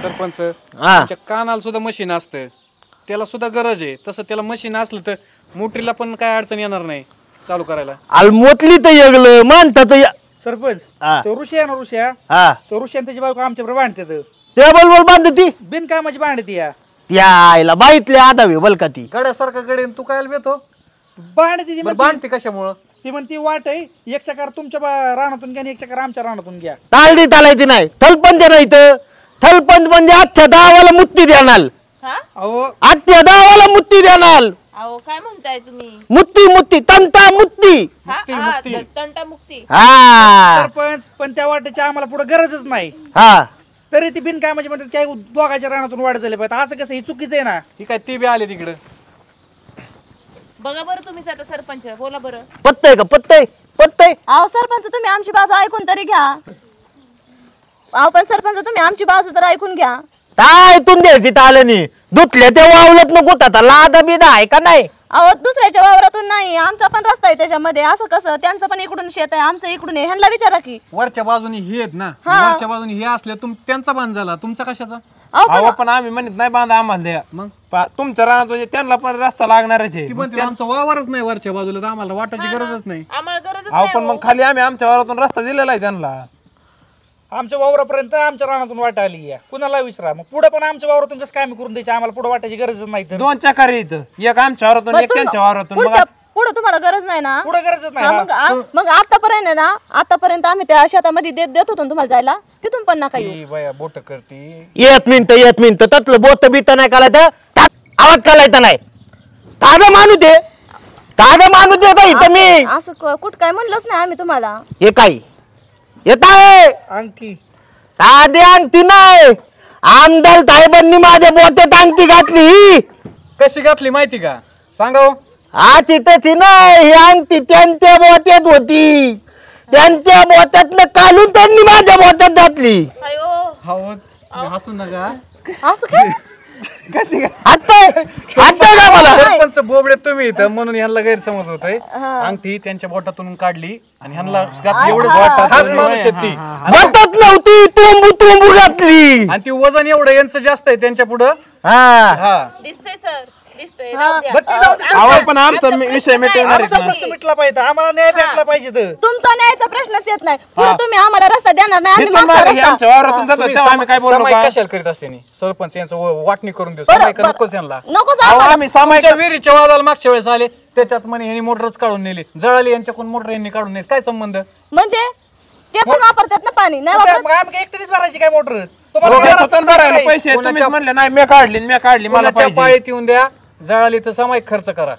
सरपंच तुमच्या कानाला सुद्धा मशीन असतं, त्याला सुद्धा गरज आहे. तसं त्याला मशीन असलं तर मोटरीला पण काय अडचण येणार नाही चालू करायला. मोतली तर येगलं म्हणतात. सरपंच तो ऋषी ना ऋषा, तो ऋषी त्याची बायको आमच्याबरोबर भांडतात. ते बोल बांधती बिनकामाची भांडती या यायला बाईतले आदावे बल का ती गड्यासारखं गडे तू काय भेटतो भांडती ती. बांधते कशामुळं? ती म्हणती वाट आहे, एक चकार तुमच्या रानातून घ्या आणि एक चकार आमच्या रानातून घ्या. तालदी तालायची नाही, थलपंच नाही तर थलपंच म्हणजे आजच्या गावाला मुत्ती देणार. अहो आजच्या गावाला मुत्ती देणार. अहो काय म्हणताय तुम्ही? मुत्ती मुत्ती तंटा मुत्ती तंटा मुक्ती. हा सरपंच पण त्या वाटेची आम्हाला पुढे गरजच नाही, हा तरी ती बिनकामाची म्हणतात काय दोघांच्या रानातून वाढ झाले पाहिजे. असं कसं ही चुकीचं आहे ना. ही काय ती बी आले तिकडं. बघा बरं तुम्हीच आता सरपंच, बोला बरं. पत्तय का पत्तय पत्तय. अहो सरपंच तुम्ही आमची बाजू ऐकून तरी घ्या. अहो पण सरपंच तुम्ही आमची बाजू तर ऐकून घ्या. काय तुम द्यायची तालनी दुतल्या ते वावलत नको आता लादा बिदा आहे का नाही. अहो दुसऱ्याच्या वावरातून नाही, आमचा पण रस्ता आहे त्याच्यामध्ये. असं कसं? त्यांचं पण इकडून शेत आहे, आमचं इकडून आहे. ह्यांना विचारा की. वरच्या बाजूने हे आहेत ना, वरच्या बाजूने हे असले त्यांचा बांध झाला, तुमचा कशाचा? अहो पण आम्ही म्हणत नाही बांधा आम्हाला द्या. मग तुमच्या रानात त्यांना पण रस्ता लागणारच आहे. आमचा वावरच नाही वरच्या बाजूला, तर आम्हाला वाटायची गरजच नाही. आम्हाला गरजच अहो पण मग खाली आम्ही आमच्या वावरातून रस्ता दिलेला आहे त्यांना. आमच्या वावरापर्यंत आमच्या रानातून वाट आली या, कुणाला विचारा. मग पुढे पण आमच्या वावरातून कसं काय करून द्यायचे? आम्हाला पुढे वाटायची गरजच नाही. तर 2 चकारी इथं, एक आमच्या वावरातून एक त्यांच्या वावरातून. पुढे तुम्हाला गरज नाही ना? पुढे गरजच नाही. मग आतापर्यंत ना, आतापर्यंत आम्ही त्या शेतामध्ये देत होतो तुम्हाला जायला, तिथून पण नका येऊ. बोट करते येत मिनिट ततलं बोत बीत नाही कालायचं, आवाज कालायचा नाही. ताजा माणूस दे का इथं मी असं कुठं काय म्हणलंच नाही आम्ही तुम्हाला. हे काही येत आहे अंगठी तादे अंगठी नाही. आमदार साहेबांनी माझ्या बोत्यात अंगठी घातली. कशी घातली माहिती का? सांगा. हा तिथं नाही, ही अंगठी त्यांच्या बोत्यात होती, त्यांच्या बोत्यातनं काढून त्यांनी माझ्या बोत्यात घातली. हसू नका. असं काय? सरपंच बोबडे तुम्ही इथं म्हणून ह्यांना गैरसमज होतोय. अंगठी त्यांच्या बोटातून काढली आणि ह्यांना एवढंच वाटतं. खास माणूस आहे ती, बोटात नव्हती, तुंबू घातली. आणि ती वजन एवढं यांचं जास्त आहे त्यांच्या पुढं. दिसतंय सर, दिसतंय. पण आमचा विषय मिटवणार मिटला पाहिजे, आम्हाला न्याय भेटला पाहिजे. तुमचा न्यायचा प्रश्नच येत नाही. पुढे तुम्ही आम्हाला रस्ता देणार नाही. आमच्या वावरातून जातो तेव्हा आम्ही काय बोललो कशाला करीत असते सरपंच यांचं वाटणी करून देऊ. समाय नकोच यांना. आम्ही सामायिक विहिरीच्या वादाला मागच्या वेळेस आले, त्याच्यात म्हणे ह्यांनी मोटरच काढून नेली, जळाली यांच्याकडून मोटर यांनी काढून नेली. काय संबंध? म्हणजे ते पण वापरतात ना पाणी, नाही वापरत? आम्ही एकटीच भरायची काय मोटर? पैसे म्हणले नाही, मी काढली मला पाळीत येऊन द्या. जळाली तर सामायिक खर्च करा.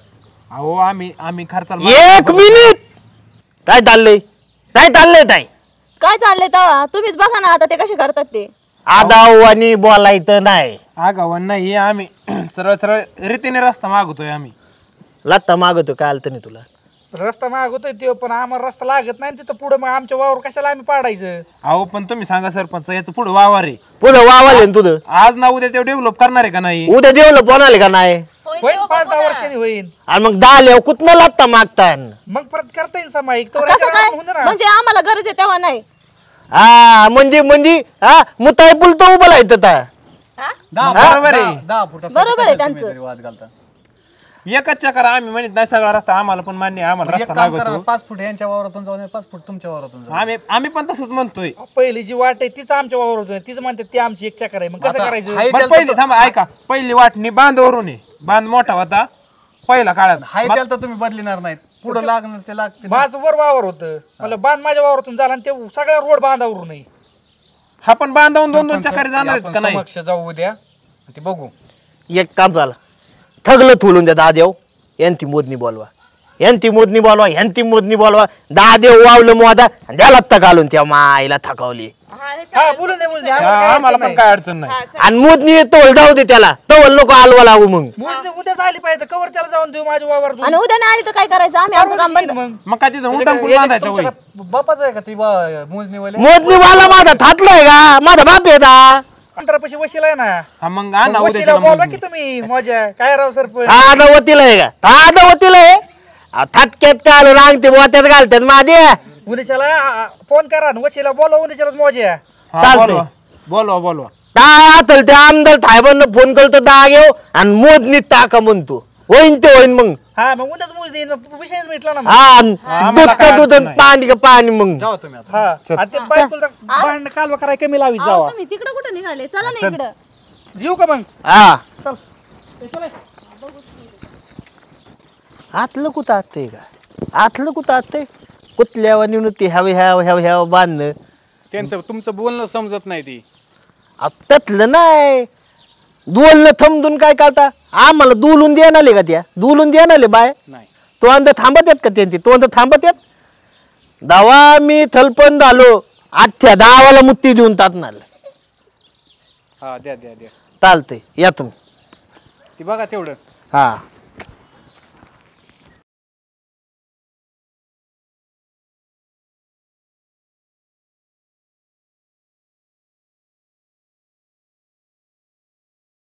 अहो आम्ही खर्च. एक मिनिट, काय चाललंय ताई? काय चाललंय तेव्हा तुम्हीच बघा ना आता ते कसे करतात ते. आदावानी बोलायचं नाही. आगावन नाही, आम्ही सरळ रीतीने रस्ता मागतोय. आम्ही लत्ता मागतो काय आलं नाही तुला? रस्ता मागवतोय ते, पण आम्हाला रस्ता लागत नाही तिथं. पुढे मग आमच्या वावर कशाला आम्ही पाडायचं? अहो पण तुम्ही सांगा सरपंच, याचं पुढे वावर आहे, पुढं वावर आहे तुझं. आज ना उद्या ते डेव्हलप करणार आहे का नाही? उद्या डेव्हलप होणार का नाही? होईल 5-10 वर्षांनी होईल. आणि मग 10 लेव कुठनं लागता मागता? मग परत करता येईल सामायिक. कसं काय? म्हणजे आम्हाला गरज आहे तेव्हा नाही. हा म्हणजे मुताय पुल तर उभं लायचं. बरोबर आहे, 10 फुटासाठी बरोबर आहे कशाला तुम्ही त्यांचं. तरी वाद घालता? एकच चक्कर आम्ही म्हणत नाही, सगळा रस्ता आम्हाला पण मान्य आहे. आम्हाला एक रस्ता काम करा, मागवतो 5 फूट यांच्या वावरातून जाऊन 5 फूट तुमच्या वावरातून जाऊ. आम्ही पण तसंच म्हणतोय. पहिली जी वाट आहे तीच आमच्या वावरातून, तीच म्हणते ती आमची एक चक्कर आहे. मग कसं करायचं? बरं, पहिली थांबा ऐका, पहिली वाटणी बांधवरून आहे. बांध मोठा होता पहिला काळात. हाय त्याला तर तुम्ही बदलिणार नाहीत. पुढे लागणार ते लागते. माझं वर वावर होतं, मला बांध माझ्या वावरातून झाला आणि ते सगळ्या रोड बांधावरून नाही. हा पण बांधावून 2-2 चक्कर जाणार आहेत का नाही? समक्ष जाऊ उद्या ते बघू. एक काम झालं, थगलं थोलून द्या. 10 देव यांची मोदनी बोलवा, यांची मोदनी बोलवा. 10 देव वावलं मोदा द्या लत्ता घालून त्या माईला थकावली. बोलून दे मोजणी, आम्हाला पण काय अडचण नाही. आणि मोदनी तवल जाऊ दे त्याला, तवल नको हलवा लागू. मग मोजणी उद्याच आली पाहिजे, कवर त्याला जाऊन देऊ माझ्या वावरातून. आणि उद्या नाही आली तर काय करायचं? आम्ही आमचं काम बंद. मग काय तिथं उतान कुठं बांधायचं होईल? बापाचं आहे का ती मोजणीवाले? मोदनीवाला माझा थाटलाय का? माझा बाप येता 15 वशील आहे ना. हा मग आणा वशीला उद्या बोलवा की तुम्ही मजा. काय राव सरपंच, तादावतीला आहे का? तादावतीला आहे. थाटक्यात काल रांगते बोत्यात घालतात माझ्या. उद्याच्याला फोन करा, वशीला बोलवा, उद्याच्यालाच मजा. बोलवा. ता त्या आमदार साहेबांना फोन करतो दहा घेऊ आणि मोजनीत टाका म्हणतो होईन ते होईन मग हा मग उद्याच मोज देईन मग विषयच मिटला ना मग. हा दूध का दूध आणि पाणी का पाणी मग जावा तुम्ही आता. हा आणि ते बायकोला भांडण कालवा कराय कमी लावी अहो, जावा तुम्ही तिकडे कुठे निघाले चला ना इकडं येऊ का मग हा चल ए, चल ए. आतलं कुठं आतंय का आतलं कुठं आतंय कुठल्यावर नुती ह्याव बांधणं त्यांचं तुमचं बोलणं समजत नाही ती. त्यातलं नाही दुलनं थंबून काय करता आम्हाला दुलून देणार का त्या दुलून देणार बाय नाही तो अंदा थांबत येत का त्यांची तो अंदा थांबत येत दवा मी थलपण झालो आजच्या दावाला मुत्ती देऊन टाकणार हा द्या द्या द्या चालतंय या तुम्ही ती बघा तेवढं. हा